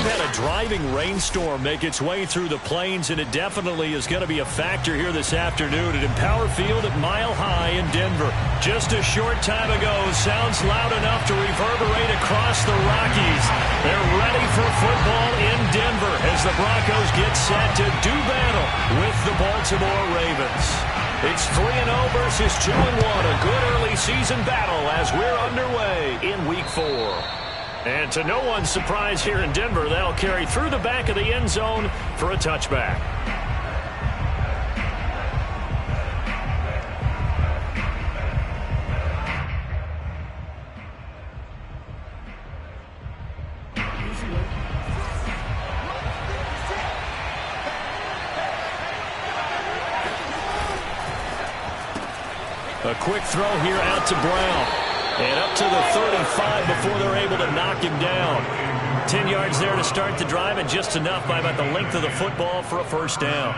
we've had a driving rainstorm make its way through the plains, and it definitely is going to be a factor here this afternoon at Empower Field at Mile High in Denver. Just a short time ago, sounds loud enough to reverberate across the Rockies. They're ready for football in Denver as the Broncos get set to do battle with the Baltimore Ravens. It's 3-0 versus 2-1, a good early season battle as we're underway in Week 4. And to no one's surprise here in Denver, they'll carry through the back of the end zone for a touchback. A quick throw here out to Brown. And up to the 35 before they're able to knock him down. 10 yards there to start the drive, and just enough by about the length of the football for a first down.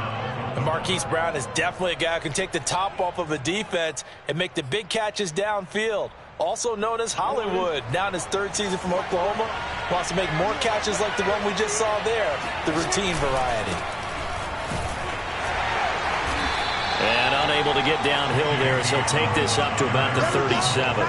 And Marquise Brown is definitely a guy who can take the top off of a defense and make the big catches downfield. Also known as Hollywood, now in his third season from Oklahoma. Wants to make more catches like the one we just saw there, the routine variety. And unable to get downhill there, so he'll take this up to about the 37.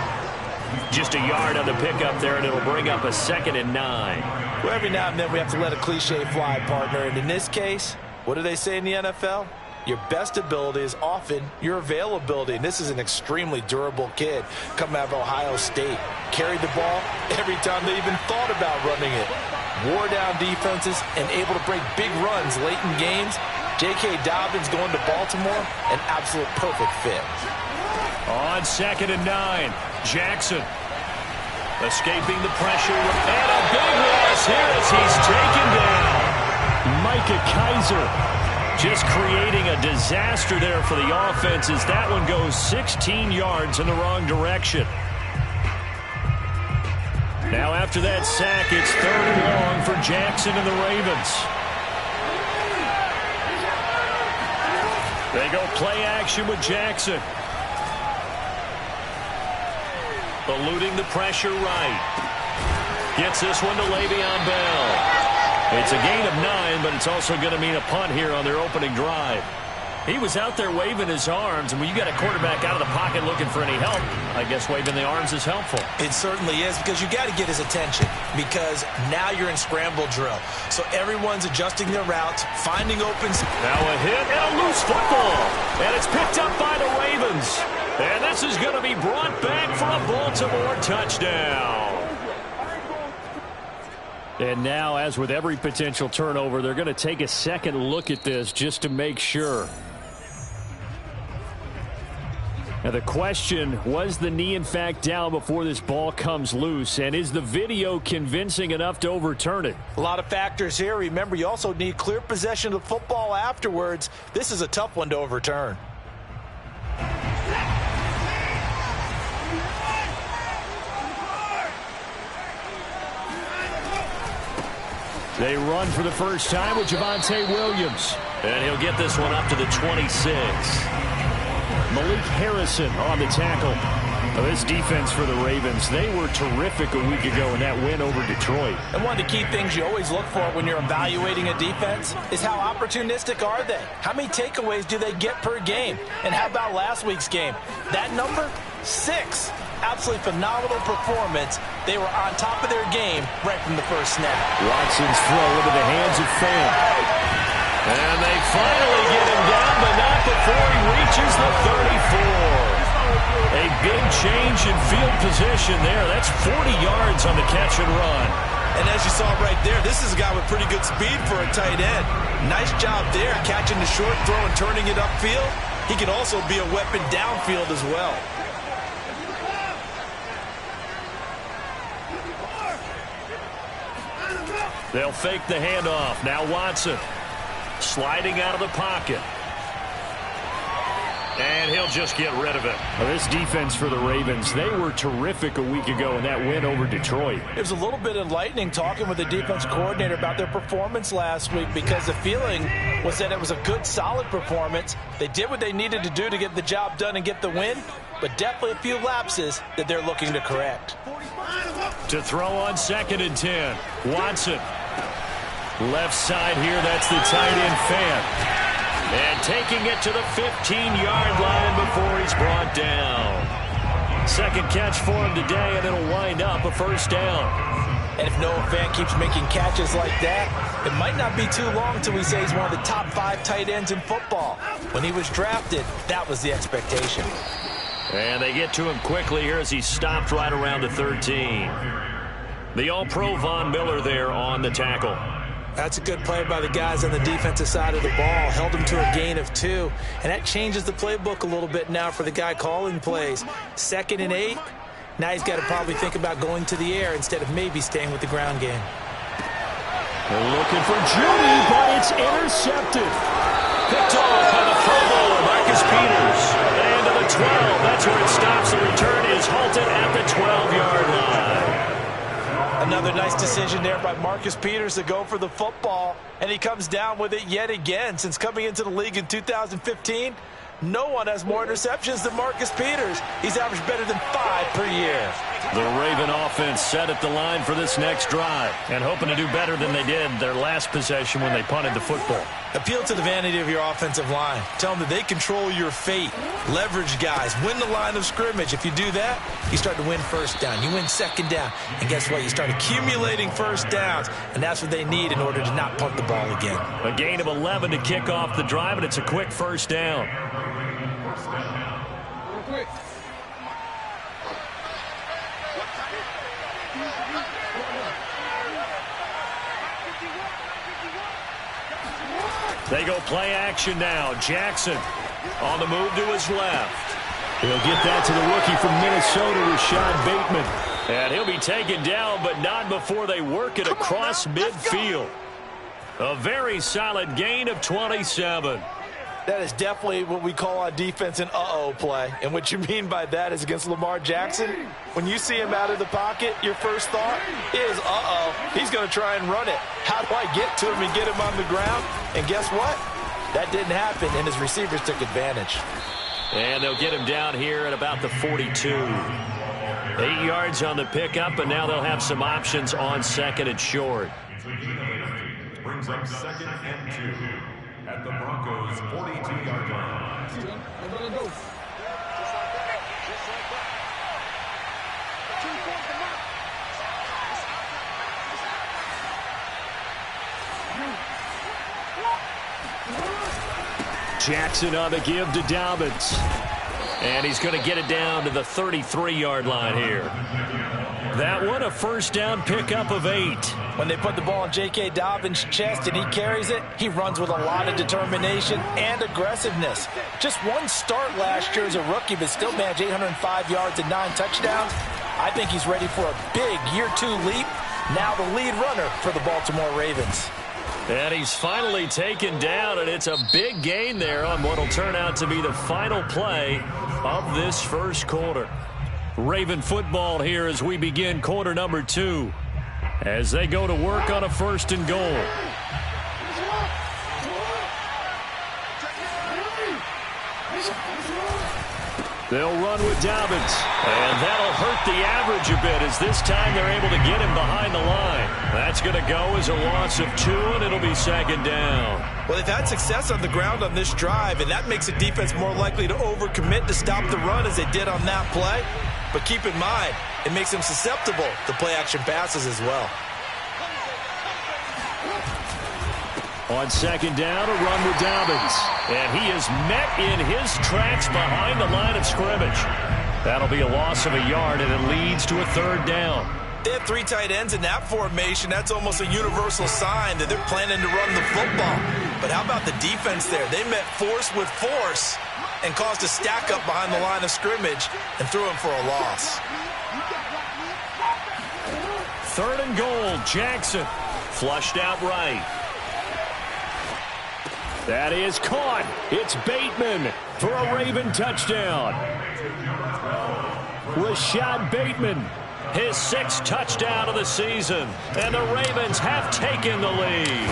Just a yard on the pickup there, and it'll bring up a 2nd and 9. Well, every now and then we have to let a cliche fly, partner. And in this case, what do they say in the NFL? Your best ability is often your availability. And this is an extremely durable kid coming out of Ohio State. Carried the ball every time they even thought about running it. Wore down defenses and able to break big runs late in games. J.K. Dobbins going to Baltimore, an absolute perfect fit. On 2nd and 9, Jackson escaping the pressure, and a big loss here as he's taken down. Micah Kiser just creating a disaster there for the offense as that one goes 16 yards in the wrong direction. Now after that sack, it's 3rd and long for Jackson and the Ravens. They go play action with Jackson. Eluding the pressure right. Gets this one to Le'Veon Bell. It's a gain of 9, but it's also going to mean a punt here on their opening drive. He was out there waving his arms, and when you got a quarterback out of the pocket looking for any help, I guess waving the arms is helpful. It certainly is, because you got to get his attention, because now you're in scramble drill. So everyone's adjusting their routes, finding open. Now a hit and a loose football, and it's picked up by the Ravens. And this is going to be brought back for a Baltimore touchdown. And now, as with every potential turnover, they're going to take a second look at this just to make sure. Now the question, was the knee in fact down before this ball comes loose? And is the video convincing enough to overturn it? A lot of factors here. Remember, you also need clear possession of the football afterwards. This is a tough one to overturn. They run for the first time with Javonte Williams. And he'll get this one up to the 26. Malik Harrison on the tackle. This defense for the Ravens, they were terrific a week ago in that win over Detroit. And one of the key things you always look for when you're evaluating a defense is how opportunistic are they? How many takeaways do they get per game? And how about last week's game? That number, 6. Absolutely phenomenal performance. They were on top of their game right from the first snap. Watson's throw into the hands of Fant. And they finally get him down, but not before he reaches the 34. A big change in field position there. That's 40 yards on the catch and run. And as you saw right there, this is a guy with pretty good speed for a tight end. Nice job there, catching the short throw and turning it upfield. He can also be a weapon downfield as well. They'll fake the handoff. Now Watson sliding out of the pocket. And he'll just get rid of it. Well, this defense for the Ravens, they were terrific a week ago in that win over Detroit. It was a little bit enlightening talking with the defense coordinator about their performance last week, because the feeling was that it was a good, solid performance. They did what they needed to do to get the job done and get the win, but definitely a few lapses that they're looking to correct. To throw on 2nd and 10, Watson. Left side here, that's the tight end Fan. And taking it to the 15-yard line before he's brought down. Second catch for him today, and it'll wind up a first down. And if Noah Fant keeps making catches like that, it might not be too long till we say he's one of the top 5 tight ends in football. When he was drafted, that was the expectation. And they get to him quickly here as he stopped right around the 13. The All-Pro Von Miller there on the tackle. That's a good play by the guys on the defensive side of the ball. Held him to a gain of 2. And that changes the playbook a little bit now for the guy calling plays. 2nd and 8. Now he's got to probably think about going to the air instead of maybe staying with the ground game. They're looking for Judy, but it's intercepted. Picked off by the fumble, Marcus Peters. And to the 12. That's where it stops. The return is halted at the 12-yard line. Another nice decision there by Marcus Peters to go for the football. And he comes down with it yet again. Since coming into the league in 2015, no one has more interceptions than Marcus Peters. He's averaged better than 5 per year. The Raven offense set at the line for this next drive and hoping to do better than they did their last possession when they punted the football. Appeal to the vanity of your offensive line. Tell them that they control your fate. Leverage guys. Win the line of scrimmage. If you do that, you start to win first down. You win second down. And guess what? You start accumulating first downs. And that's what they need in order to not punt the ball again. A gain of 11 to kick off the drive, and it's a quick first down. They go play action now. Jackson on the move to his left. He'll get that to the rookie from Minnesota, Rashad Bateman. And he'll be taken down, but not before they work it across midfield. A very solid gain of 27. That is definitely what we call on defense an uh-oh play. And what you mean by that is against Lamar Jackson, when you see him out of the pocket, your first thought is, uh-oh, he's going to try and run it. How do I get to him and get him on the ground? And guess what? That didn't happen, and his receivers took advantage. And they'll get him down here at about the 42. 8 yards on the pickup, and now they'll have some options on second and short. Brings up 2nd and 2 at the Broncos' 42-yard line. Jackson on the give to Dobbins. And he's going to get it down to the 33-yard line here. That one a first down pickup of 8. When they put the ball in J.K. Dobbins' chest and he carries it, he runs with a lot of determination and aggressiveness. Just one start last year as a rookie, but still managed 805 yards and 9 touchdowns. I think he's ready for a big year 2 leap. Now the lead runner for the Baltimore Ravens. And he's finally taken down, and it's a big gain there on what will turn out to be the final play of this first quarter. Raven football here as we begin quarter number 2. As they go to work on a 1st and goal. They'll run with Dobbins. And that'll hurt the average a bit as this time they're able to get him behind the line. That's going to go as a loss of 2, and it'll be 2nd down. Well, they've had success on the ground on this drive, and that makes a defense more likely to overcommit to stop the run as they did on that play. But keep in mind, it makes them susceptible to play-action passes as well. On 2nd down, a run with Dobbins. And he is met in his tracks behind the line of scrimmage. That'll be a loss of a yard, and it leads to a 3rd down. They have 3 tight ends in that formation. That's almost a universal sign that they're planning to run the football. But how about the defense there? They met force with force and caused a stack up behind the line of scrimmage and threw him for a loss. 3rd and goal, Jackson. Flushed out right. That is caught. It's Bateman for a Raven touchdown. Rashad Bateman, his 6th touchdown of the season. And the Ravens have taken the lead.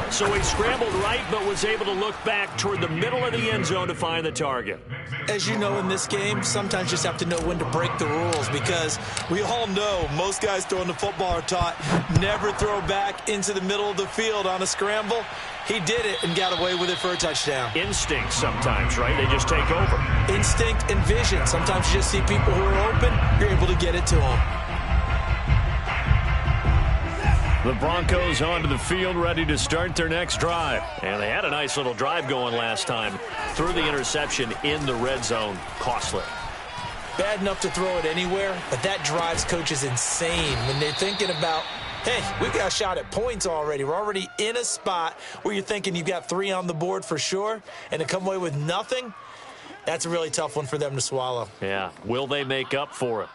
So he scrambled right, but was able to look back toward the middle of the end zone to find the target. As you know, in this game, sometimes you just have to know when to break the rules, because we all know most guys throwing the football are taught never throw back into the middle of the field on a scramble. He did it and got away with it for a touchdown. Instinct sometimes, right? They just take over. Instinct and vision. Sometimes you just see people who are open, you're able to get it to them. The Broncos onto the field, ready to start their next drive. And they had a nice little drive going last time. Threw the interception in the red zone. Costly. Bad enough to throw it anywhere, but that drives coaches insane when they're thinking about, hey, we got a shot at points already. We're already in a spot where you're thinking you've got 3 on the board for sure, and to come away with nothing, that's a really tough one for them to swallow. Yeah. Will they make up for it?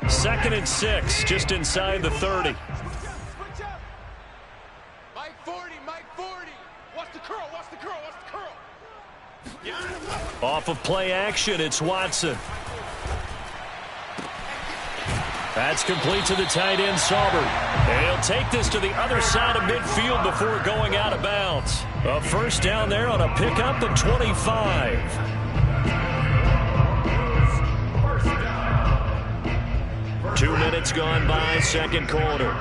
Second and 6, just inside the 30. Mike 40, Mike 40. Watch the curl, watch the curl, watch the curl. Off of play action, it's Watson. That's complete to the tight end, Sauber. And he'll take this to the other side of midfield before going out of bounds. A first down there on a pickup at 25. 2 minutes gone by, second quarter.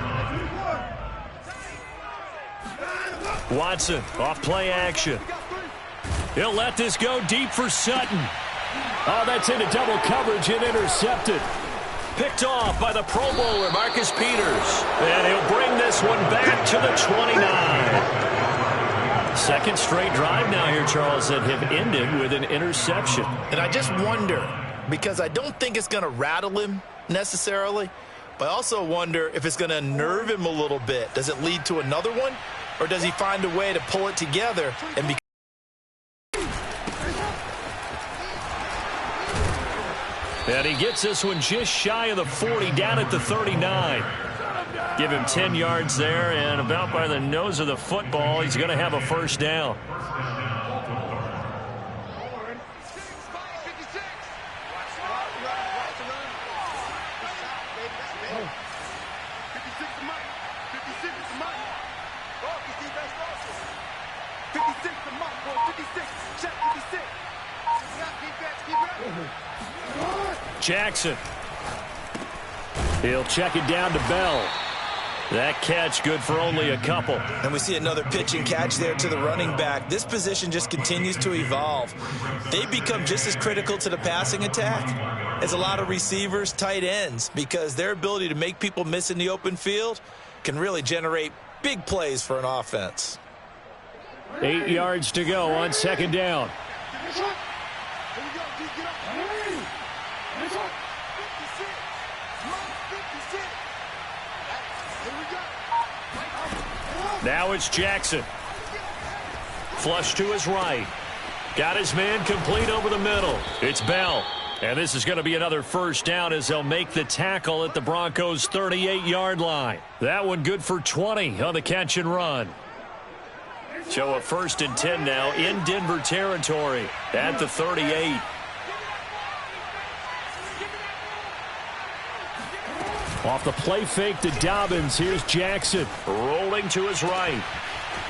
Watson off play action. He'll let this go deep for Sutton. Oh, that's into double coverage and intercepted. Picked off by the Pro Bowler, Marcus Peters. And he'll bring this one back to the 29. Second straight drive now here, Charles, that have ended with an interception. And I just wonder, because I don't think it's going to rattle him necessarily, but I also wonder if it's going to unnerve him a little bit. Does it lead to another one, or does he find a way to pull it together and be... And he gets this one just shy of the 40, down at the 39. Give him 10 yards there, and about by the nose of the football, he's going to have a first down. Jackson. He'll check it down to Bell. That catch good for only a couple. And we see another pitch and catch there to the running back. This position just continues to evolve. They become just as critical to the passing attack as a lot of receivers, tight ends, because their ability to make people miss in the open field can really generate big plays for an offense. 8 yards to go on second down. Now it's Jackson. Flush to his right. Got his man complete over the middle. It's Bell. And this is going to be another first down as they'll make the tackle at the Broncos' 38-yard line. That one good for 20 on the catch and run. So a first and 10 now in Denver territory at the 38. Off the play fake to Dobbins. Here's Jackson. Rolling to his right.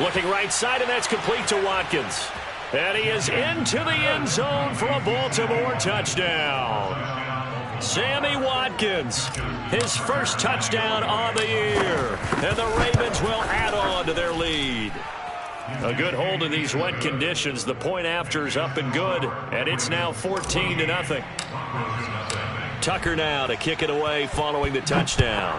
Looking right side, and that's complete to Watkins. And he is into the end zone for a Baltimore touchdown. Sammy Watkins, his first touchdown on the year. And the Ravens will add on to their lead. A good hold in these wet conditions. The point after is up and good, and it's now 14-0. Tucker now to kick it away following the touchdown.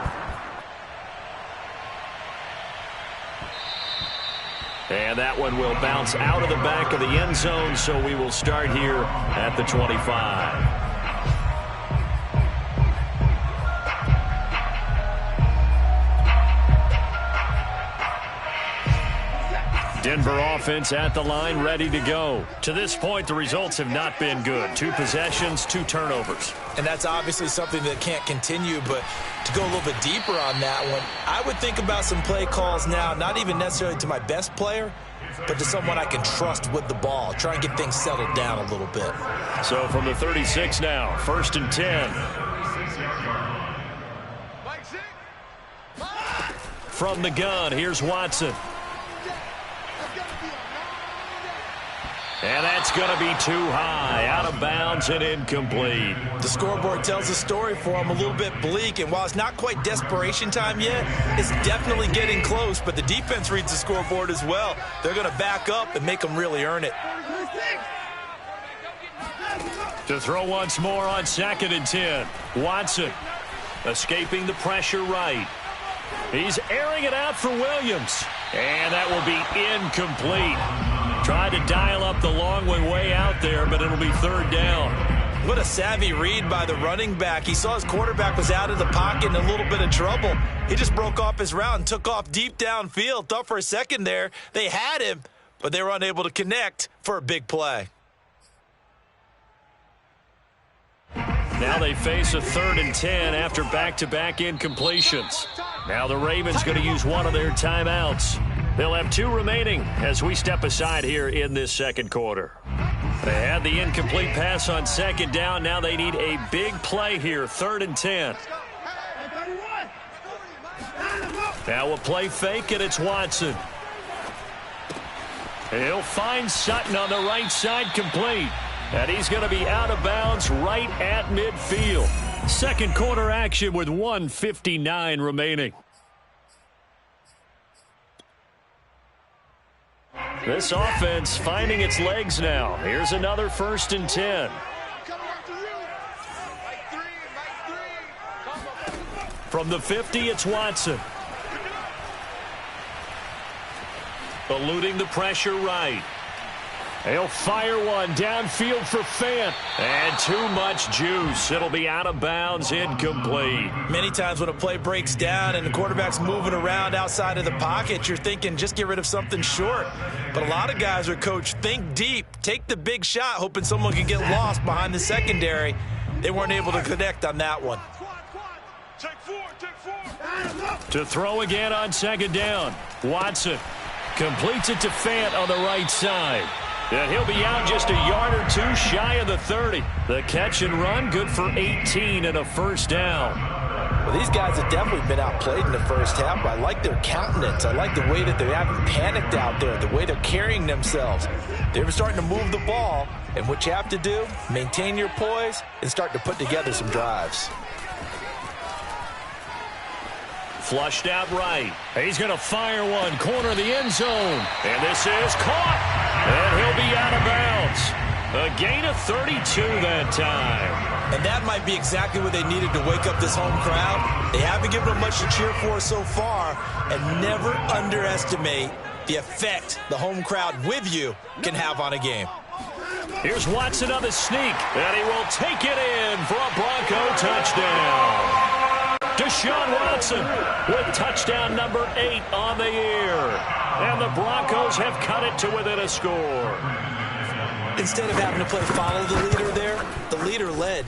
And that one will bounce out of the back of the end zone, so we will start here at the 25. Denver offense at the line, ready to go. To this point, the results have not been good. 2 possessions, 2 turnovers. And that's obviously something that can't continue, but to go a little bit deeper on that one, I would think about some play calls now, not even necessarily to my best player, but to someone I can trust with the ball. Try and get things settled down a little bit. So from the 36 now, first and 10. from the gun. Here's Watson. And that's going to be too high, out of bounds and incomplete. The scoreboard tells the story for him, a little bit bleak, and while it's not quite desperation time yet, it's definitely getting close, but the defense reads the scoreboard as well. They're going to back up and make them really earn it. To throw once more on 2nd and 10. Watson escaping the pressure right. He's airing it out for Williams. And that will be incomplete. Tried to dial up the long way out there, but it'll be 3rd down. What a savvy read by the running back. He saw his quarterback was out of the pocket in a little bit of trouble. He just broke off his route and took off deep downfield. Thought for a second there they had him, but they were unable to connect for a big play. Now they face a 3rd and 10 after back-to-back incompletions. Now the Ravens going to use one of their timeouts. They'll have 2 remaining as we step aside here in this 2nd quarter. They had the incomplete pass on 2nd down. Now they need a big play here, 3rd and 10. Now a play fake, and it's Watson. He'll find Sutton on the right side, complete. And he's going to be out of bounds right at midfield. 2nd quarter action with 1:59 remaining. This offense finding its legs now. Here's another 1st and 10. From the 50, it's Watson. Eluding the pressure right. He'll fire one downfield for Fant. And too much juice. It'll be out of bounds, incomplete. Many times when a play breaks down and the quarterback's moving around outside of the pocket, you're thinking just get rid of something short. But a lot of guys are coached, think deep, take the big shot, hoping someone can get lost behind the secondary. They weren't able to connect on that one. To throw again on 2nd down. Watson completes it to Fant on the right side. And he'll be out just a yard or 2 shy of the 30. The catch and run good for 18 and a 1st down. Well, these guys have definitely been outplayed in the first half, but I like their countenance. I like the way that they haven't panicked out there, the way they're carrying themselves. They're starting to move the ball, and what you have to do, maintain your poise and start to put together some drives. Flushed out right. He's going to fire one, corner of the end zone. And this is caught. And he'll be out of bounds. A gain of 32 that time. And that might be exactly what they needed to wake up this home crowd. They haven't given them much to cheer for so far. And never underestimate the effect the home crowd with you can have on a game. Here's Watson on the sneak. And he will take it in for a Bronco touchdown. Deshaun Watson with touchdown number 8 on the year. And the Broncos have cut it to within a score. Instead of having to play follow the leader there, the leader led.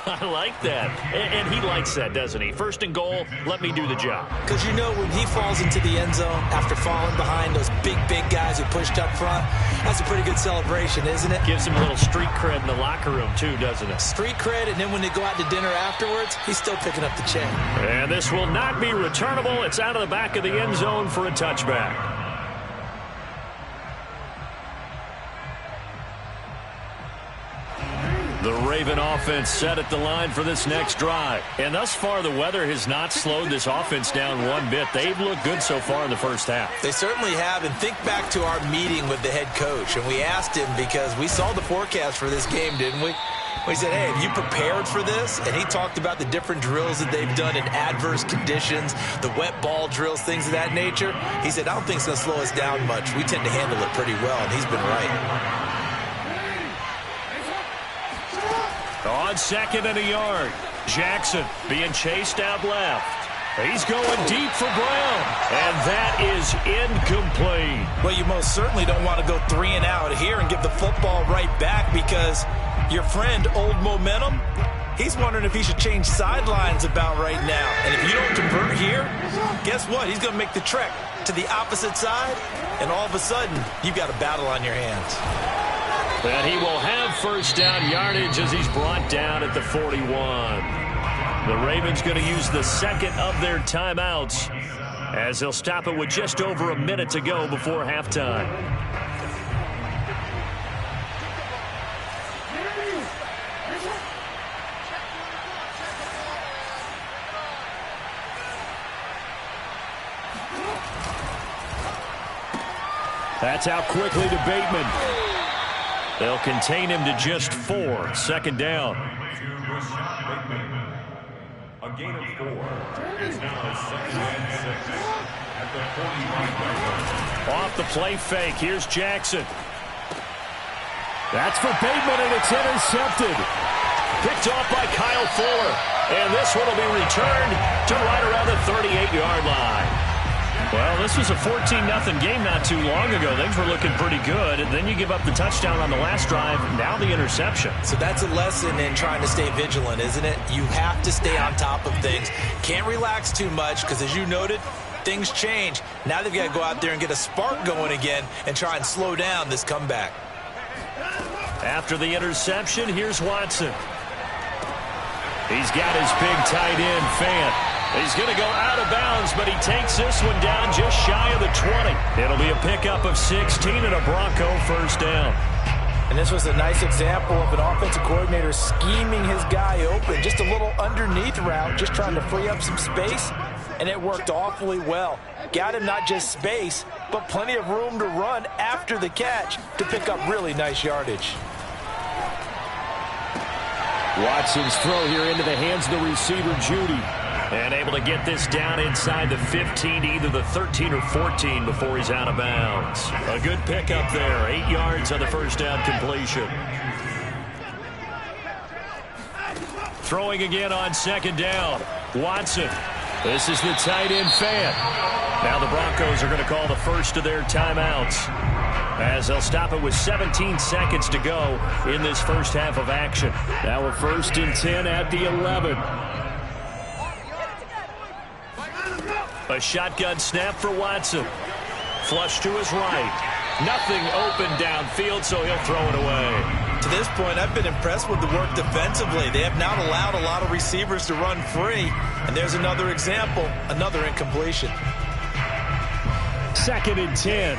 I like that. And he likes that, doesn't he? 1st and goal, let me do the job. Because you know when he falls into the end zone after falling behind those big guys who pushed up front, that's a pretty good celebration, isn't it? Gives him a little street cred in the locker room, too, doesn't it? Street cred, and then when they go out to dinner afterwards, he's still picking up the check. And this will not be returnable. It's out of the back of the end zone for a touchback. The Raven offense set at the line for this next drive. And thus far, the weather has not slowed this offense down one bit. They've looked good so far in the first half. They certainly have. And think back to our meeting with the head coach. And we asked him because we saw the forecast for this game, didn't we? We said, hey, have you prepared for this? And he talked about the different drills that they've done in adverse conditions, the wet ball drills, things of that nature. He said, I don't think it's going to slow us down much. We tend to handle it pretty well, and he's been right. On 2nd and a yard, Jackson being chased out left. He's going deep for Brown, and that is incomplete. Well, you most certainly don't want to go 3 and out here and give the football right back because your friend, Old Momentum, he's wondering if he should change sidelines about right now. And if you don't convert here, guess what? He's going to make the trek to the opposite side, and all of a sudden, you've got a battle on your hands. And he will have 1st down yardage as he's brought down at the 41. The Ravens going to use the 2nd of their timeouts as he'll stop it with just over a minute to go before halftime. That's out quickly to Bateman. They'll contain him to just 4. Second down. A gain of 4. It's now 2nd and 6 at the 45-yard line. Off the play fake. Here's Jackson. That's for Bateman, and it's intercepted. Picked off by Kyle Fuller. And this one will be returned to right around the 38-yard line. Well, this was a 14-0 game not too long ago. Things were looking pretty good. And then you give up the touchdown on the last drive. Now the interception. So that's a lesson in trying to stay vigilant, isn't it? You have to stay on top of things. Can't relax too much because, as you noted, things change. Now they've got to go out there and get a spark going again and try and slow down this comeback. After the interception, here's Watson. He's got his big tight end, Fant. He's going to go out of bounds, but he takes this one down just shy of the 20. It'll be a pickup of 16 and a Bronco first down. And this was a nice example of an offensive coordinator scheming his guy open. Just a little underneath route, just trying to free up some space, and it worked awfully well. Got him not just space, but plenty of room to run after the catch to pick up really nice yardage. Watson's throw here into the hands of the receiver, Judy. And able to get this down inside the 15 to either the 13 or 14 before he's out of bounds. A good pickup there. 8 yards on the first down completion. Throwing again on second down. Watson. This is the tight end, Fant. Now the Broncos are going to call the first of their timeouts, as they'll stop it with 17 seconds to go in this first half of action. Now a 1st and 10 at the 11. A shotgun snap for Watson. Flush to his right. Nothing open downfield, so he'll throw it away. To this point, I've been impressed with the work defensively. They have not allowed a lot of receivers to run free. And there's another example, another incompletion. 2nd and 10.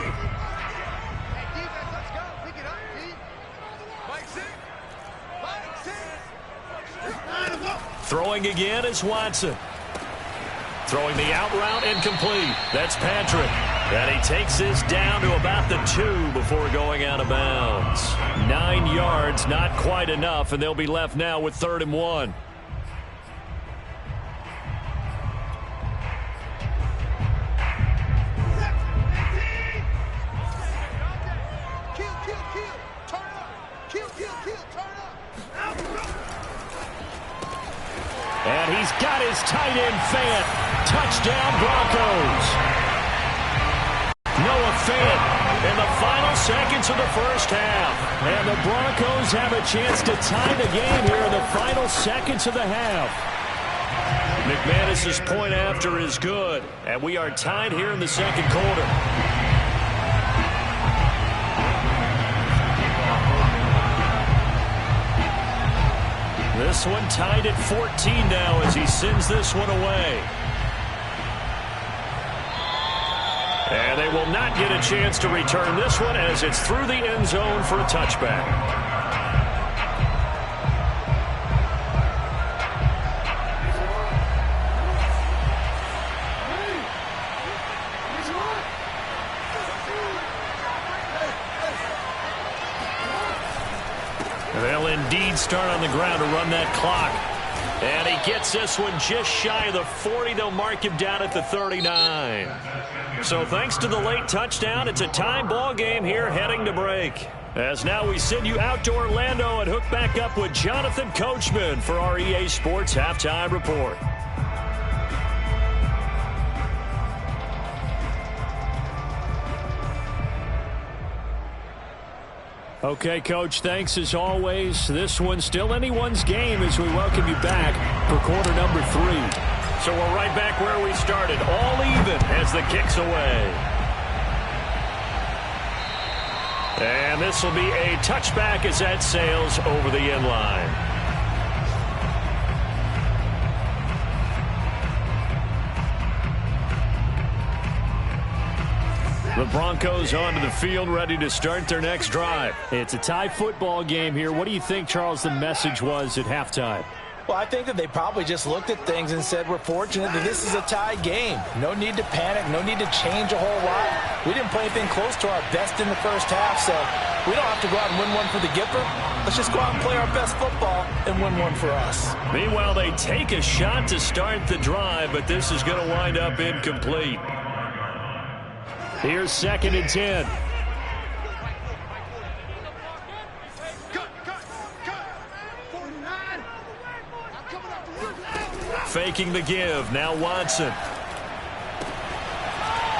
Throwing again is Watson. Throwing the out route incomplete. That's Patrick. And he takes this down to about the 2 before going out of bounds. 9 yards, not quite enough, and they'll be left now with 3rd and 1. And he's got his tight end, Fant. Touchdown, Broncos. Noah Fant in the final seconds of the first half. And the Broncos have a chance to tie the game here in the final seconds of the half. McManus's point after is good. And we are tied here in the second quarter. This one tied at 14 now as he sends this one away. And they will not get a chance to return this one as it's through the end zone for a touchback. They'll indeed start on the ground to run that clock. And he gets this one just shy of the 40. They'll mark him down at the 39. So thanks to the late touchdown, it's a time ball game here heading to break. As now we send you out to Orlando and hook back up with Jonathan Coachman for our EA Sports Halftime Report. Okay, Coach, thanks as always. This one's still anyone's game as we welcome you back for quarter number 3. So we're right back where we started, all even as the kick's away. And this will be a touchback as that sails over the end line. Broncos onto the field, ready to start their next drive. It's a tie football game here. What do you think, Charles, the message was at halftime? Well, I think that they probably just looked at things and said, we're fortunate that this is a tie game. No need to panic. No need to change a whole lot. We didn't play anything close to our best in the first half, so we don't have to go out and win one for the Gipper. Let's just go out and play our best football and win one for us. Meanwhile, they take a shot to start the drive, but this is going to wind up incomplete. Here's 2nd and 10. Faking the give. Now Watson.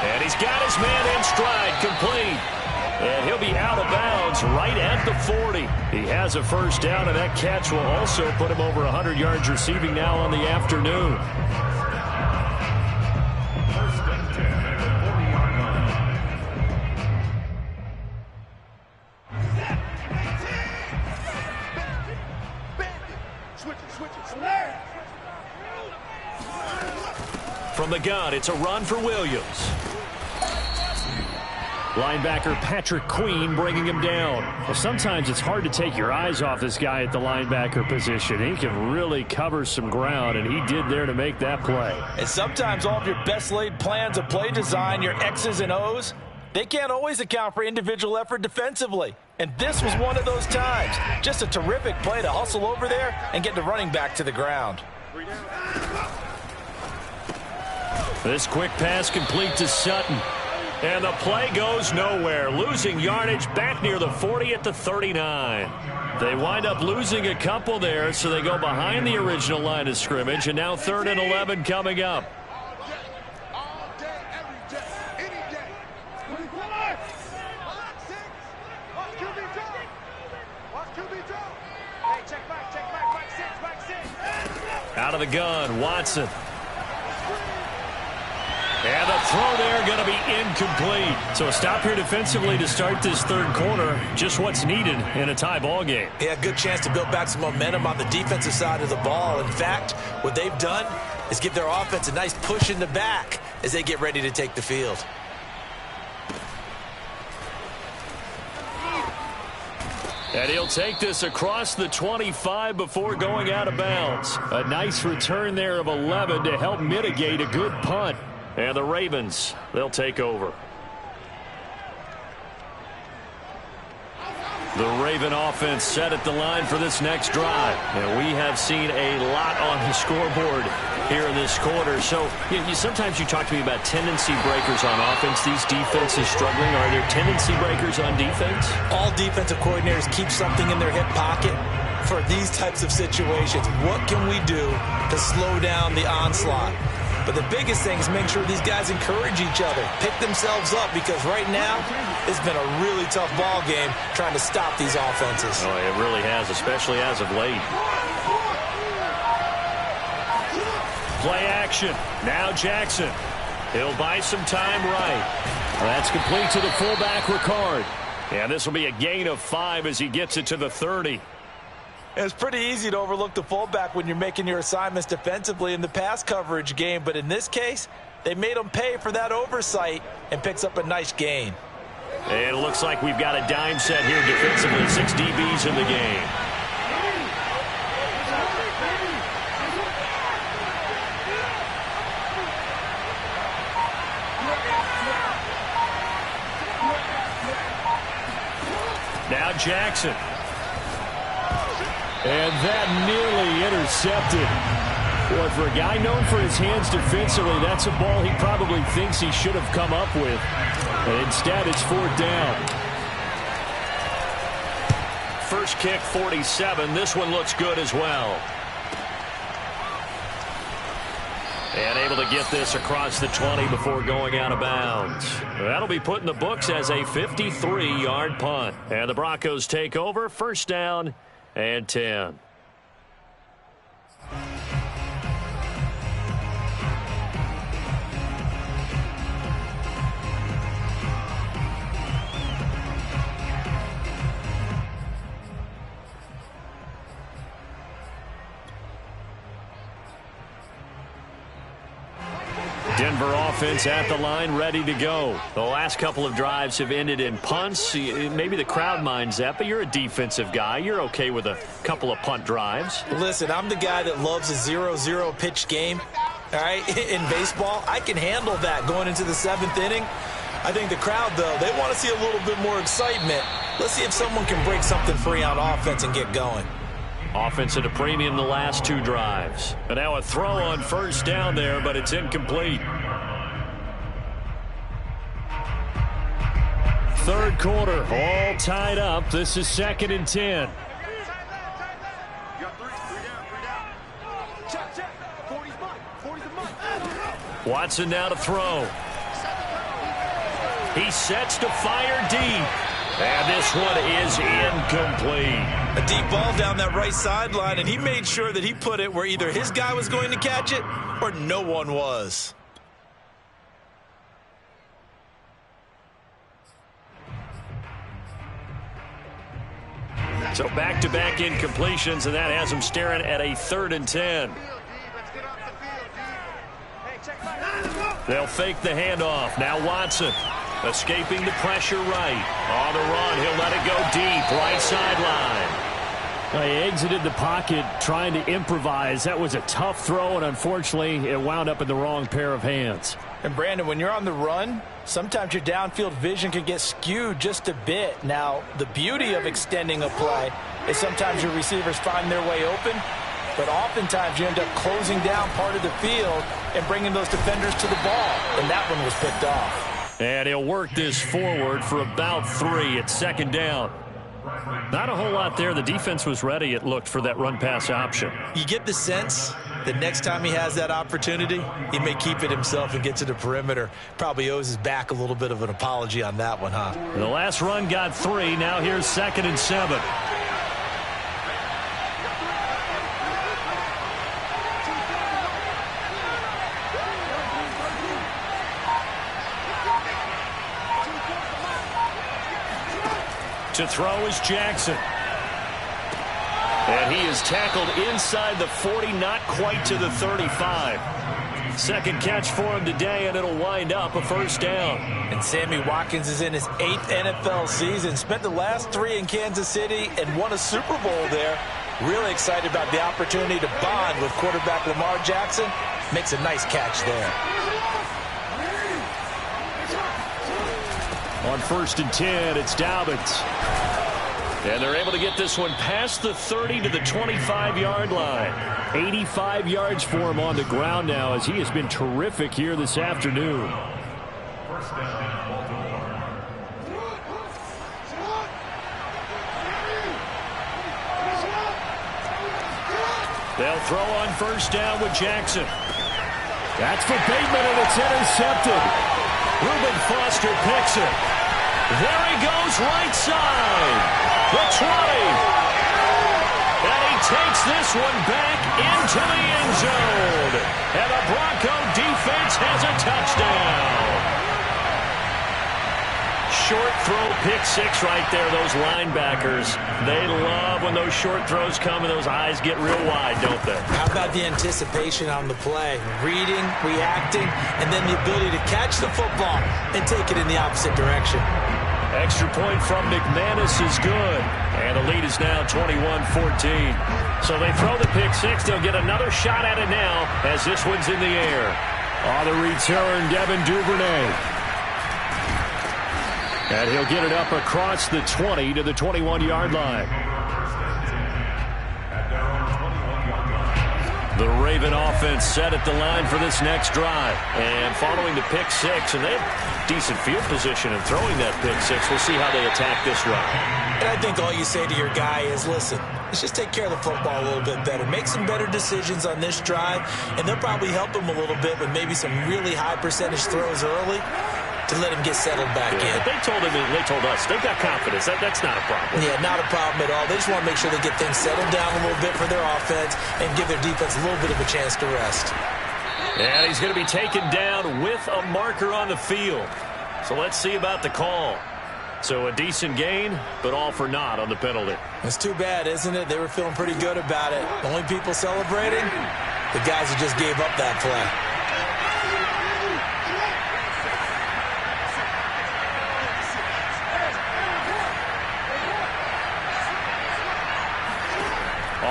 And he's got his man in stride. Complete. And he'll be out of bounds right at the 40. He has a first down, and that catch will also put him over 100 yards receiving now on the afternoon. From the gun, it's a run for Williams. Linebacker Patrick Queen bringing him down. Well, sometimes it's hard to take your eyes off this guy at the linebacker position. He can really cover some ground, and he did there to make that play. And sometimes all of your best laid plans of play design, your X's and O's, they can't always account for individual effort defensively. And this was one of those times. Just a terrific play to hustle over there and get the running back to the ground. This quick pass complete to Sutton. And the play goes nowhere. Losing yardage back near the 40 at the 39. They wind up losing a couple there, so they go behind the original line of scrimmage. And now 3rd and 11 coming up. All day, every day, any day. Watch QB drop. Watch QB drop. Hey, check back six. Out of the gun, Watson. And the throw there going to be incomplete. So a stop here defensively to start this 3rd quarter. Just what's needed in a tie ball game. Yeah, good chance to build back some momentum on the defensive side of the ball. In fact, what they've done is give their offense a nice push in the back as they get ready to take the field. And he'll take this across the 25 before going out of bounds. A nice return there of 11 to help mitigate a good punt. And the Ravens, they'll take over. The Raven offense set at the line for this next drive. And we have seen a lot on the scoreboard here in this quarter. So sometimes you talk to me about tendency breakers on offense. These defenses struggling. Are there tendency breakers on defense? All defensive coordinators keep something in their hip pocket for these types of situations. What can we do to slow down the onslaught? But the biggest thing is make sure these guys encourage each other, pick themselves up, because right now it's been a really tough ball game trying to stop these offenses. Oh, it really has, especially as of late. Play action. Now Jackson. He'll buy some time right. That's complete to the fullback, Ricard. And this will be a gain of 5 as he gets it to the 30. It's pretty easy to overlook the fullback when you're making your assignments defensively in the pass coverage game, but in this case, they made him pay for that oversight and picks up a nice gain. And it looks like we've got a dime set here defensively. 6 DBs in the game. Now Jackson. And that nearly intercepted. Boy, for a guy known for his hands defensively, that's a ball he probably thinks he should have come up with. And instead, it's 4th down. First kick, 47. This one looks good as well. And able to get this across the 20 before going out of bounds. That'll be put in the books as a 53-yard punt. And the Broncos take over. First down and 10. Denver offense at the line, ready to go. The last couple of drives have ended in punts. Maybe the crowd minds that, but you're a defensive guy. You're okay with a couple of punt drives. Listen, I'm the guy that loves a 0-0 pitch game. All right, in baseball, I can handle that going into the 7th inning. I think the crowd, though, they want to see a little bit more excitement. Let's see if someone can break something free on offense and get going. Offense at a premium the last 2 drives. And now a throw on first down there, but it's incomplete. Third quarter, all tied up. This is 2nd and 10. Watson now to throw. He sets to fire deep. And this one is incomplete. A deep ball down that right sideline, and he made sure that he put it where either his guy was going to catch it or no one was. So back-to-back incompletions, and that has him staring at a 3rd and 10. They'll fake the handoff. Now Watson escaping the pressure right. On the run, he'll let it go deep. Right sideline. He exited the pocket trying to improvise. That was a tough throw, and unfortunately, it wound up in the wrong pair of hands. And, Brandon, when you're on the run, sometimes your downfield vision can get skewed just a bit. Now, the beauty of extending a play is sometimes your receivers find their way open, but oftentimes you end up closing down part of the field and bringing those defenders to the ball, and that one was picked off. And he'll work this forward for about 3 at 2nd down. Not a whole lot there. The defense was ready, it looked, for that run-pass option. You get the sense that next time he has that opportunity, he may keep it himself and get to the perimeter. Probably owes his back a little bit of an apology on that one, huh? The last run got 3. Now here's 2nd and 7. To throw is Jackson. And he is tackled inside the 40, not quite to the 35. Second catch for him today, and it'll wind up a 1st down. And Sammy Watkins is in his 8th NFL season. Spent the last 3 in Kansas City and won a Super Bowl there. Really excited about the opportunity to bond with quarterback Lamar Jackson. Makes a nice catch there. On 1st and 10, it's Dobbins. And they're able to get this one past the 30 to the 25-yard line. 85 yards for him on the ground now, as he has been terrific here this afternoon. They'll throw on 1st down with Jackson. That's for Bateman, and it's intercepted. Reuben Foster picks it. There he goes, right side. The 20. And he takes this one back into the end zone. And the Bronco defense has a touchdown. Short throw, pick 6 right there. Those linebackers, they love when those short throws come and those eyes get real wide, don't they? How about the anticipation on the play? Reading, reacting, and then the ability to catch the football and take it in the opposite direction. Extra point from McManus is good. And the lead is now 21-14. So they throw the pick 6. They'll get another shot at it now as this one's in the air. On the return, Devin Duvernay. And he'll get it up across the 20 to the 21-yard line. The Raven offense set at the line for this next drive. And following the pick 6, and they have decent field position in throwing that pick 6. We'll see how they attack this drive. And I think all you say to your guy is, listen, let's just take care of the football a little bit better. Make some better decisions on this drive, and they'll probably help him a little bit with maybe some really high percentage throws early to let him get settled back in. But they told him, and they told us, they've got confidence. That's not a problem. Yeah, not a problem at all. They just want to make sure they get things settled down a little bit for their offense and give their defense a little bit of a chance to rest. And he's going to be taken down with a marker on the field. So let's see about the call. So a decent gain, but all for naught on the penalty. It's too bad, isn't it? They were feeling pretty good about it. Only people celebrating, the guys who just gave up that play.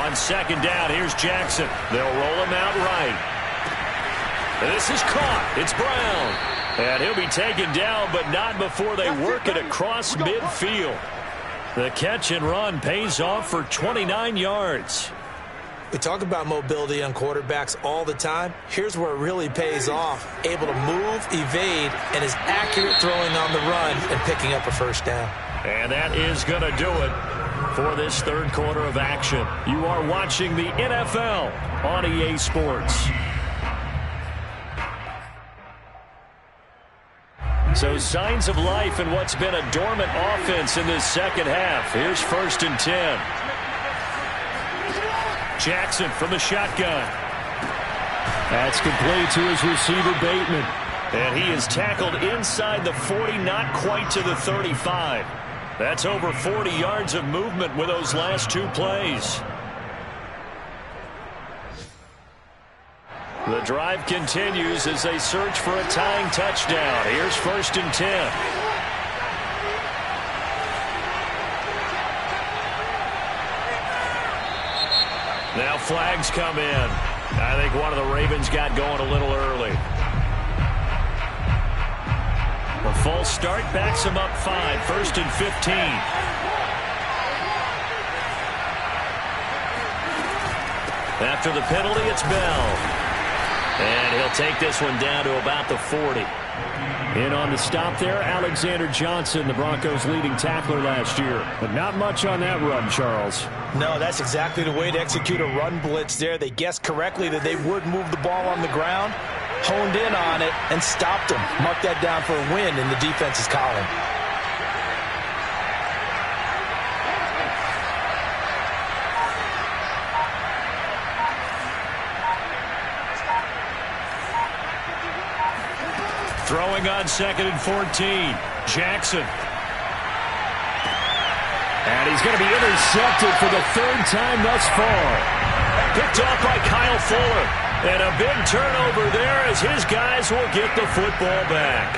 On second down, here's Jackson. They'll roll him out right. This is caught. It's Brown. And he'll be taken down, but not before they work it across midfield. The catch and run pays off for 29 yards. We talk about mobility on quarterbacks all the time. Here's where it really pays off. Able to move, evade, and is accurate throwing on the run and picking up a first down. And that is going to do it for this third quarter of action. You are watching the NFL on EA Sports. So signs of life in what's been a dormant offense in this second half. Here's 1st and 10. Jackson from the shotgun. That's complete to his receiver, Bateman. And he is tackled inside the 40, not quite to the 35. That's over 40 yards of movement with those last 2 plays. The drive continues as they search for a tying touchdown. Here's 1st and 10. Now flags come in. I think one of the Ravens got going a little early. A false start backs him up 5. 1st and 15. After the penalty, it's Bell. And he'll take this one down to about the 40. In on the stop there, Alexander Johnson, the Broncos' leading tackler last year. But not much on that run, Charles. No, that's exactly the way to execute a run blitz there. They guessed correctly that they would move the ball on the ground, honed in on it, and stopped them. Mark that down for a win in the defense's column. Throwing on 2nd and 14. Jackson. And he's going to be intercepted for the 3rd time thus far. Picked off by Kyle Fuller. And a big turnover there as his guys will get the football back.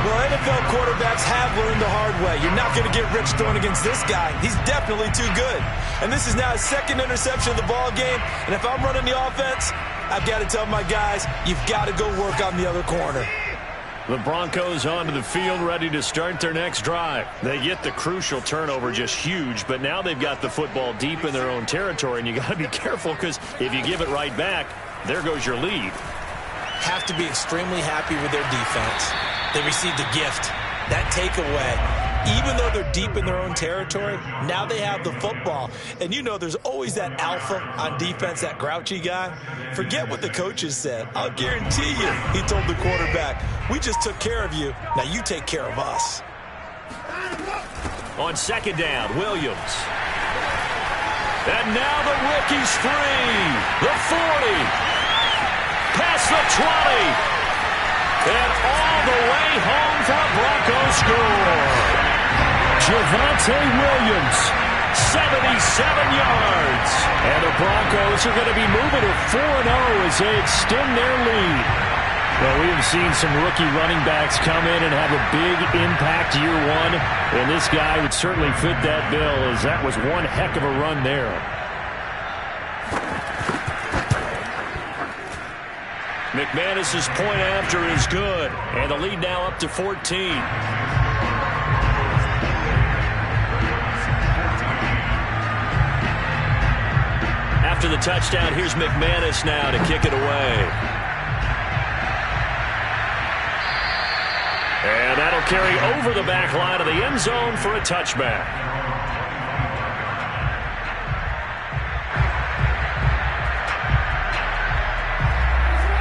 Well, NFL quarterbacks have learned the hard way. You're not going to get rich throwing against this guy. He's definitely too good. And this is now his 2nd interception of the ball game. And if I'm running the offense, I've got to tell my guys, you've got to go work on the other corner. The Broncos onto the field ready to start their next drive. They get the crucial turnover, just huge, but now they've got the football deep in their own territory, and you got to be careful because if you give it right back, there goes your lead. Have to be extremely happy with their defense. They received a gift. That takeaway. Even though they're deep in their own territory, now they have the football. And you know there's always that alpha on defense, that grouchy guy. Forget what the coaches said. I'll guarantee you, he told the quarterback, we just took care of you. Now you take care of us. On 2nd down, Williams. And now the rookie's free. The 40. Past the 20. And all the way home for a Broncos score. Javonte Williams, 77 yards. And the Broncos are going to be moving to 4-0 as they extend their lead. Well, we have seen some rookie running backs come in and have a big impact year one. And this guy would certainly fit that bill as that was one heck of a run there. McManus's point after is good. And the lead now up to 14. After the touchdown, here's McManus now to kick it away. And that'll carry over the back line of the end zone for a touchback.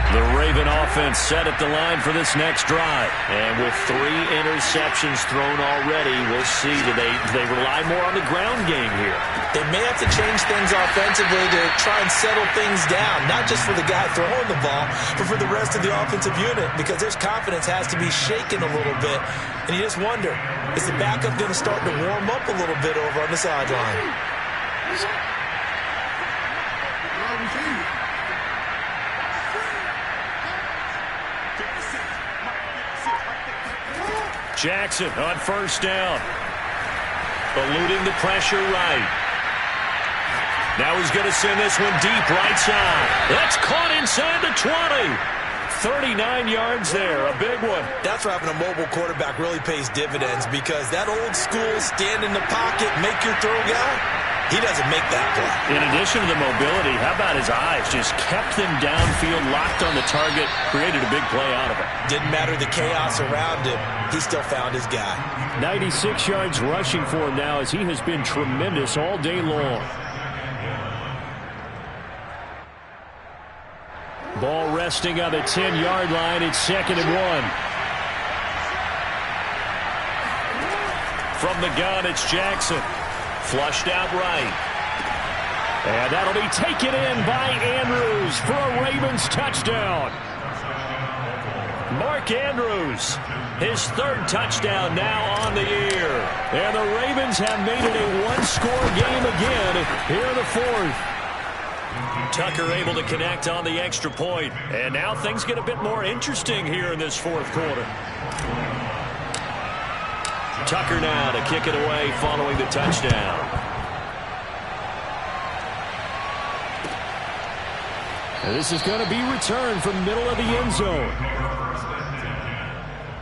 The Raven offense set at the line for this next drive. And with 3 interceptions thrown already, we'll see. Do they rely more on the ground game here? They may have to change things offensively to try and settle things down, not just for the guy throwing the ball, but for the rest of the offensive unit, because their confidence has to be shaken a little bit. And you just wonder, is the backup going to start to warm up a little bit over on the sideline? Jackson on 1st down. Eluding the pressure right. Now he's going to send this one deep right side. That's caught inside the 20. 39 yards there, a big one. That's where having a mobile quarterback really pays dividends, because that old school stand in the pocket, make your throw guy, he doesn't make that play. In addition to the mobility, how about his eyes? Just kept them downfield, locked on the target, created a big play out of it. Didn't matter the chaos around him. He still found his guy. 96 yards rushing for him now, as he has been tremendous all day long. Ball resting on the 10-yard line. It's 2nd and 1. From the gun, it's Jackson. Flushed out right. And that'll be taken in by Andrews for a Ravens touchdown. Mark Andrews, his 3rd touchdown now on the year. And the Ravens have made it a one-score game again here in the 4th. Tucker able to connect on the extra point. And now things get a bit more interesting here in this 4th quarter. Tucker now to kick it away following the touchdown. And this is going to be returned from middle of the end zone.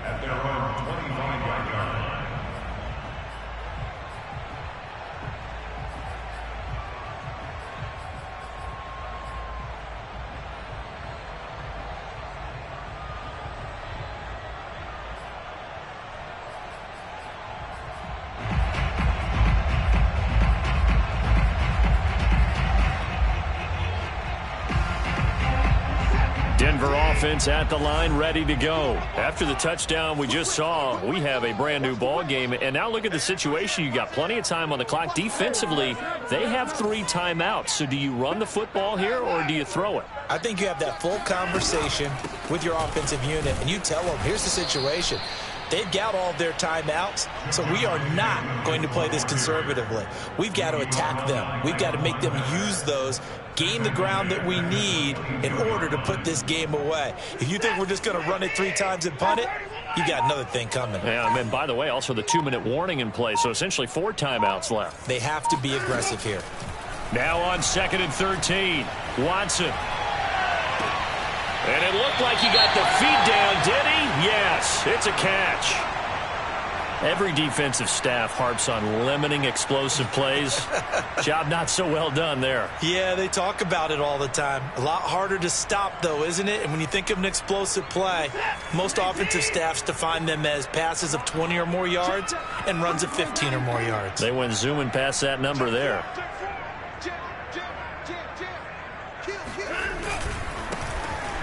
At their own 25-yard line. Denver offense at the line, ready to go. After the touchdown we just saw, we have a brand new ball game. And now look at the situation. You got plenty of time on the clock. Defensively, they have 3 timeouts. So do you run the football here or do you throw it? I think you have that full conversation with your offensive unit, and you tell them, here's the situation. They've got all of their timeouts, so we are not going to play this conservatively. We've got to attack them. We've got to make them use those, gain the ground that we need in order to put this game away. If you think we're just going to run it 3 times and punt it, you got another thing coming. Yeah, and by the way, also the 2-minute warning in play, so essentially 4 timeouts left. They have to be aggressive here. Now on 2nd and 13, Watson. And it looked like he got the feet down, did he? Yes, it's a catch. Every defensive staff harps on limiting explosive plays. Job not so well done there. Yeah, they talk about it all the time. A lot harder to stop, though, isn't it? And when you think of an explosive play, most offensive staffs define them as passes of 20 or more yards and runs of 15 or more yards. They went zooming past that number there.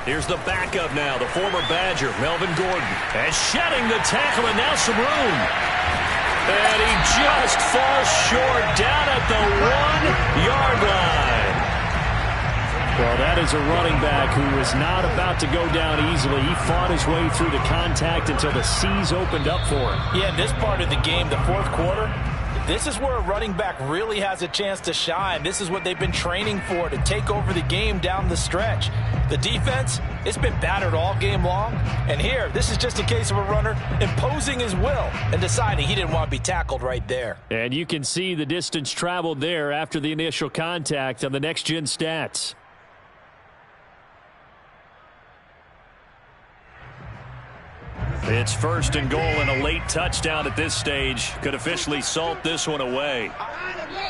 Here's the backup now, the former Badger, Melvin Gordon. And shedding the tackle, and now some room. And he just falls short down at the 1-yard line. Well, that is a running back who was not about to go down easily. He fought his way through the contact until the seas opened up for him. Yeah, this part of the game, the 4th quarter, this is where a running back really has a chance to shine. This is what they've been training for, to take over the game down the stretch. The defense, it's been battered all game long. And here, this is just a case of a runner imposing his will and deciding he didn't want to be tackled right there. And you can see the distance traveled there after the initial contact on the next-gen stats. It's 1st and goal, and a late touchdown at this stage could officially salt this one away.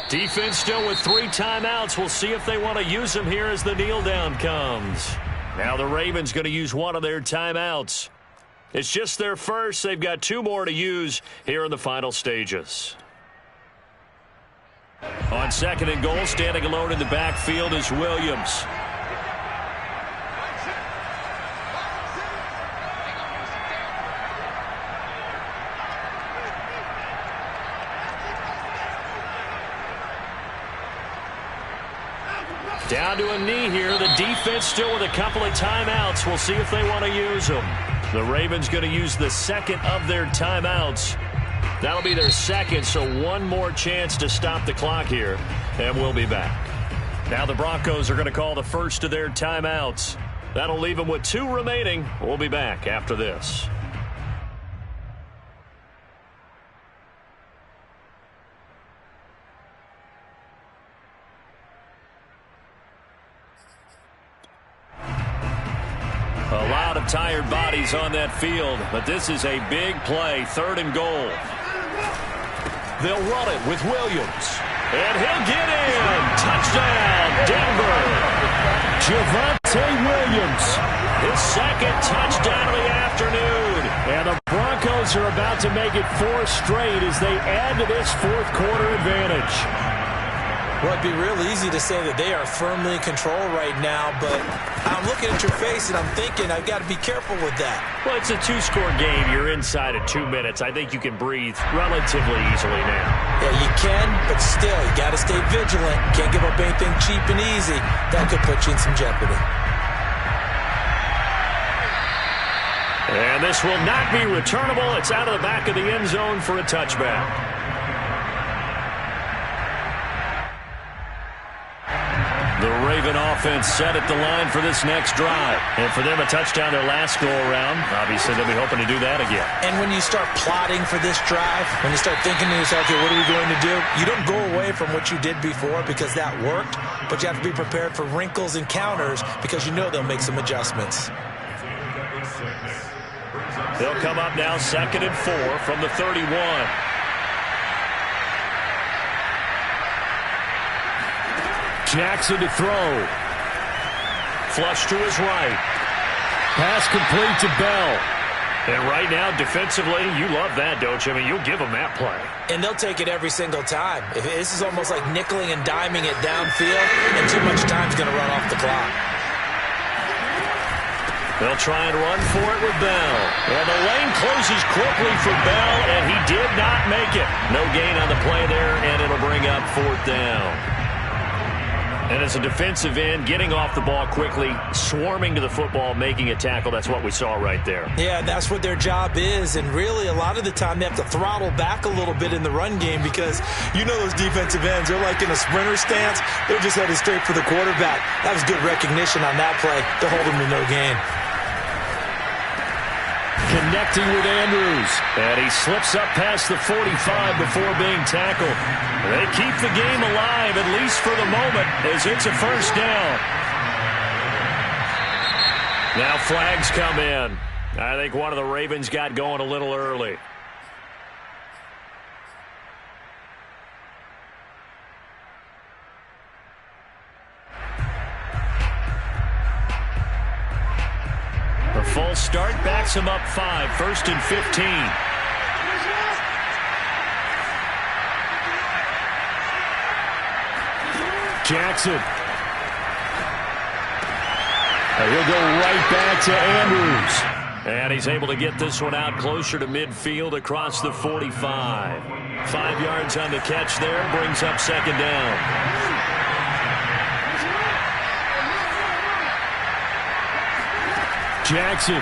Defense still with 3 timeouts. We'll see if they want to use them here as the kneel down comes. Now the Ravens going to use one of their timeouts. It's just their first. They've got 2 more to use here in the final stages. On 2nd and goal, standing alone in the backfield is Williams. Down to a knee here. The defense still with a couple of timeouts. We'll see if they want to use them. The Ravens going to use the 2nd of their timeouts. That'll be their 2nd, so 1 more chance to stop the clock here, and we'll be back. Now the Broncos are going to call the 1st of their timeouts. That'll leave them with 2 remaining. We'll be back after this. A lot of tired bodies on that field, but this is a big play, 3rd and goal. They'll run it with Williams. And he'll get in. Touchdown, Denver. Javonte Williams. His 2nd touchdown of the afternoon. And the Broncos are about to make it 4 straight as they add to this 4th quarter advantage. Well, it'd be real easy to say that they are firmly in control right now, but I'm looking at your face and I'm thinking I've got to be careful with that. Well, it's a 2-score game. You're inside of 2 minutes. I think you can breathe relatively easily now. Yeah, you can, but still, you got to stay vigilant. Can't give up anything cheap and easy. That could put you in some jeopardy. And this will not be returnable. It's out of the back of the end zone for a touchback. The Raven offense set at the line for this next drive. And for them, a touchdown their last go-around. Obviously, they'll be hoping to do that again. And when you start plotting for this drive, when you start thinking to yourself, okay, what are we going to do? You don't go away from what you did before because that worked, but you have to be prepared for wrinkles and counters because you know they'll make some adjustments. They'll come up now 2nd and 4 from the 31. Jackson to throw. Flush to his right. Pass complete to Bell. And right now, defensively, you love that, don't you? I mean, you'll give them that play. And they'll take it every single time. This is almost like nickeling and diming it downfield, and too much time's going to run off the clock. They'll try and run for it with Bell. And the lane closes quickly for Bell, and he did not make it. No gain on the play there, and it'll bring up 4th down. And as a defensive end, getting off the ball quickly, swarming to the football, making a tackle, that's what we saw right there. Yeah, that's what their job is. And really, a lot of the time, they have to throttle back a little bit in the run game because you know those defensive ends, they're like in a sprinter stance. They're just headed straight for the quarterback. That was good recognition on that play to hold him to no gain. Connecting with Andrews. And he slips up past the 45 before being tackled. They keep the game alive, at least for the moment, as it's a 1st down. Now flags come in. I think one of the Ravens got going a little early. The full start backs him up 5, 1st and 15. Jackson. He'll go right back to Andrews. And he's able to get this one out closer to midfield across the 45. 5 yards on the catch there, brings up 2nd down. Jackson.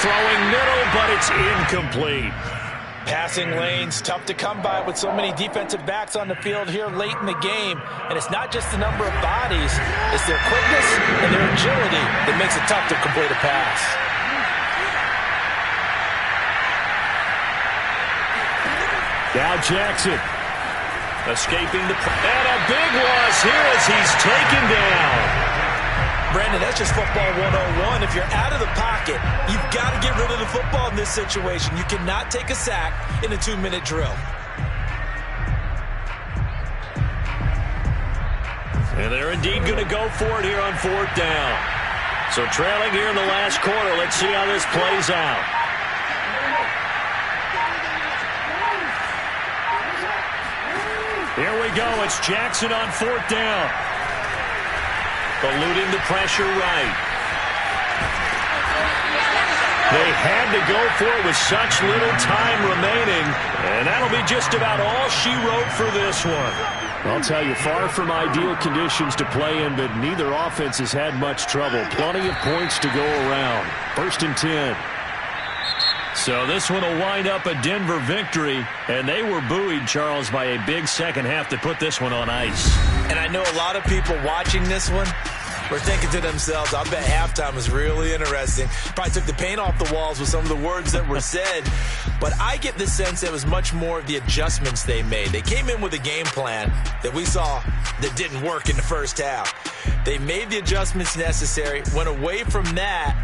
Throwing middle, but it's incomplete. Passing lanes, tough to come by with so many defensive backs on the field here late in the game. And it's not just the number of bodies, it's their quickness and their agility that makes it tough to complete a pass. Now Jackson. Escaping the... And a big loss here as he's taken down. Brandon, that's just football 101. If you're out of the pocket, you've got to get rid of the football in this situation. You cannot take a sack in a 2-minute drill. And they're indeed going to go for it here on 4th down. So trailing here in the last quarter. Let's see how this plays out. Here we go. It's Jackson on 4th down. Eluding the pressure right. They had to go for it with such little time remaining. And that'll be just about all she wrote for this one. I'll tell you, far from ideal conditions to play in, but neither offense has had much trouble. Plenty of points to go around. 1st and 10. So this one will wind up a Denver victory, and they were buoyed, Charles, by a big second half to put this one on ice. And I know a lot of people watching this one, were thinking to themselves, I bet halftime was really interesting. Probably took the paint off the walls with some of the words that were said. But I get the sense it was much more of the adjustments they made. They came in with a game plan that we saw that didn't work in the first half. They made the adjustments necessary, went away from that,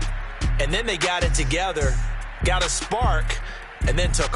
and then they got it together, got a spark, and then took